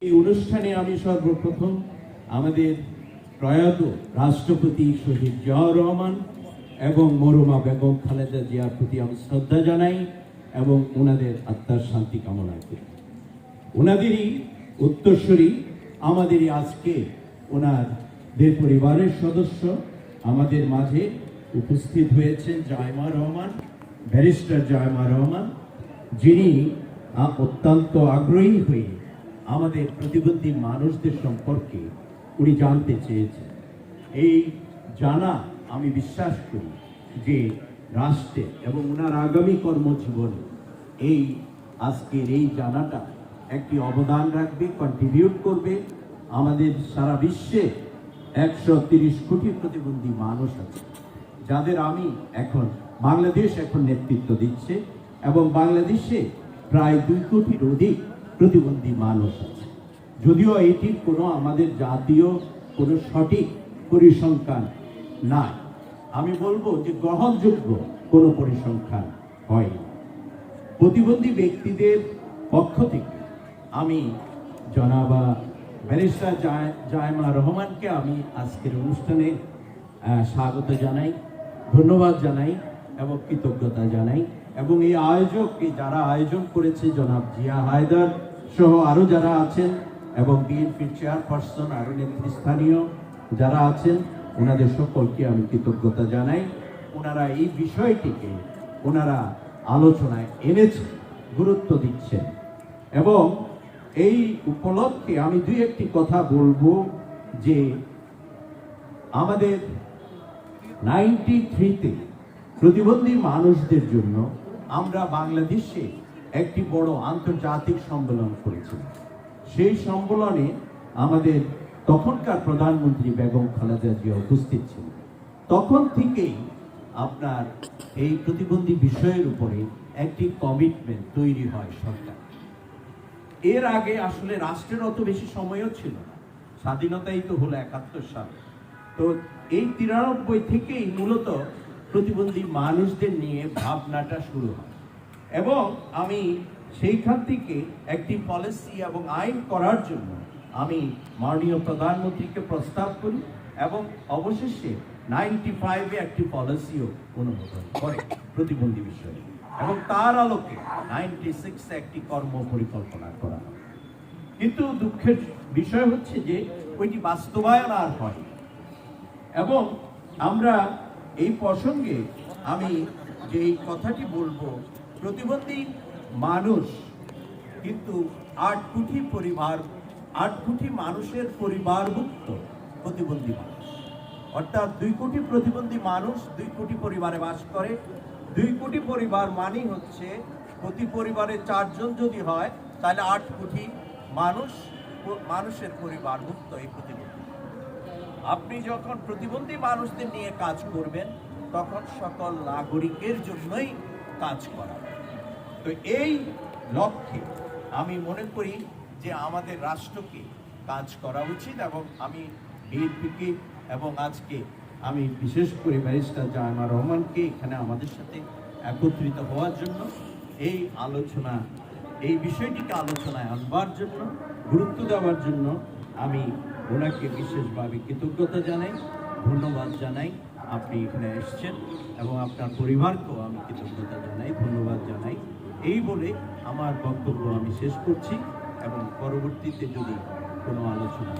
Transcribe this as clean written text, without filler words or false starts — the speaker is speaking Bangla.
এই অনুষ্ঠানে আমি সর্বপ্রথম আমাদের প্রয়াত রাষ্ট্রপতি শহীদ জিয়াউর রহমান এবং মরহুমা বেগম খালেদা জিয়ার প্রতি আমি শ্রদ্ধা জানাই এবং ওনাদের আত্মার শান্তি কামনা করি। ওনাদেরই উত্তরসূরি আমাদেরই আজকে ওনাদের পরিবারের সদস্য আমাদের মাঝে উপস্থিত হয়েছেন জায়মা রহমান, ব্যারিস্টার জায়মা রহমান, যিনি অত্যন্ত আগ্রহী হয়ে আমাদের প্রতিবন্ধী মানুষদের সম্পর্কে উনি জানতে চেয়েছেন। এই জানা আমি বিশ্বাস করি যে রাষ্ট্রে এবং ওনার আগামী কর্মজীবনে এই আজকের এই জানাটা একটি অবদান রাখবে, কন্ট্রিবিউট করবে। আমাদের সারা বিশ্বে 130 কোটি প্রতিবন্ধী মানুষ আছে, যাদের আমি বাংলাদেশ এখন নেতৃত্ব দিচ্ছে এবং বাংলাদেশে প্রায় 2 কোটির অধিক প্রতিবন্ধী মানুষ আছে। যদিও এটির কোনো আমাদের জাতীয় কোনো সঠিক পরিসংখ্যান নাই, আমি বলবো যে গ্রহণযোগ্য কোনো পরিসংখ্যান হয়নি। প্রতিবন্ধী ব্যক্তিদের পক্ষ থেকে আমি জনাবা ব্যারিস্টার জায়মা রহমানকে আমি আজকের অনুষ্ঠানে স্বাগত জানাই, ধন্যবাদ জানাই এবং কৃতজ্ঞতা জানাই। এবং এই আয়োজককে যারা আয়োজন করেছে জনাব জিয়া হায়দার সহ আরও যারা আছেন এবং বিএনপির চেয়ারপারসন আরও নেতৃস্থানীয় যারা আছেন, ওনাদের সকলকে আমি কৃতজ্ঞতা জানাই। ওনারা এই বিষয়টিকে ওনারা আলোচনায় এনেছেন, গুরুত্ব দিচ্ছেন। এবং এই উপলক্ষে আমি 2-1টি কথা বলবো যে আমাদের 93-তে প্রতিবন্ধী মানুষদের জন্য আমরা বাংলাদেশে একটি বড় আন্তর্জাতিক সম্মেলন করেছিলাম। সেই সম্মেলনে আমাদের তখনকার প্রধানমন্ত্রী বেগম খালেদা জিয়া উপস্থিত ছিলেন। তখন থেকেই আপনার এই প্রতিবন্ধী বিষয়ের উপরে একটি কমিটমেন্ট তৈরি হয় সরকার। এর আগে আসলে রাষ্ট্রের অত বেশি সময়ও ছিল না, স্বাধীনতাই তো হলো 71 সালে। তো এই 93 থেকেই মূলত প্রতিবন্ধী মানুষদের নিয়ে ভাবনাটা শুরু হয় এবং আমি সেইখান থেকে একটি পলিসি এবং আইন করার জন্য আমি মাননীয় প্রধানমন্ত্রীকে প্রস্তাব করি এবং অবশেষে 95-এ একটি পলিসিও অনুমোদন করে প্রতিবন্ধী বিষয়ে এবং তার আলোকে 96-এ একটি কর্ম পরিকল্পনা করা হয়। কিন্তু দুঃখের বিষয় হচ্ছে যে ওইটি বাস্তবায়ন আর হয় এবং আমরা এই প্রসঙ্গে আমি যে কথাটি বলবো, প্রতিবন্ধী মানুষ কিন্তু 8 কোটি মানুষের পরিবারভুক্ত প্রতিবন্ধী মানুষ, অর্থাৎ 2 কোটি প্রতিবন্ধী মানুষ 2 কোটি পরিবারে বাস করে। 2 কোটি পরিবার মানেই হচ্ছে প্রতি পরিবারে 4 জন যদি হয় তাহলে 8 কোটি মানুষের পরিবারভুক্ত এই প্রতিবন্ধী। আপনি যখন প্রতিবন্ধী মানুষদের নিয়ে কাজ করবেন তখন সকল নাগরিকের জন্যই কাজ করা। তো এই লক্ষ্যে আমি মনে করি যে আমাদের রাষ্ট্রকে কাজ করা উচিত এবং আমি বিএনপিকে এবং আজকে আমি বিশেষ করে ব্যারিস্টার জায়মা রহমানকে এখানে আমাদের সাথে একত্রিত হওয়ার জন্য এই বিষয়টিকে আলোচনায় আনবার জন্য, গুরুত্ব দেওয়ার জন্য আমি ওনাকে বিশেষভাবে কৃতজ্ঞতা জানাই, ধন্যবাদ জানাই। আপনি এখানে এসেছেন এবং আপনার পরিবারকেও আমি কৃতজ্ঞতা জানাই, ধন্যবাদ জানাই। এই বলে আমার বক্তব্য আমি শেষ করছি এবং পরবর্তীতে যদি কোনো আলোচনা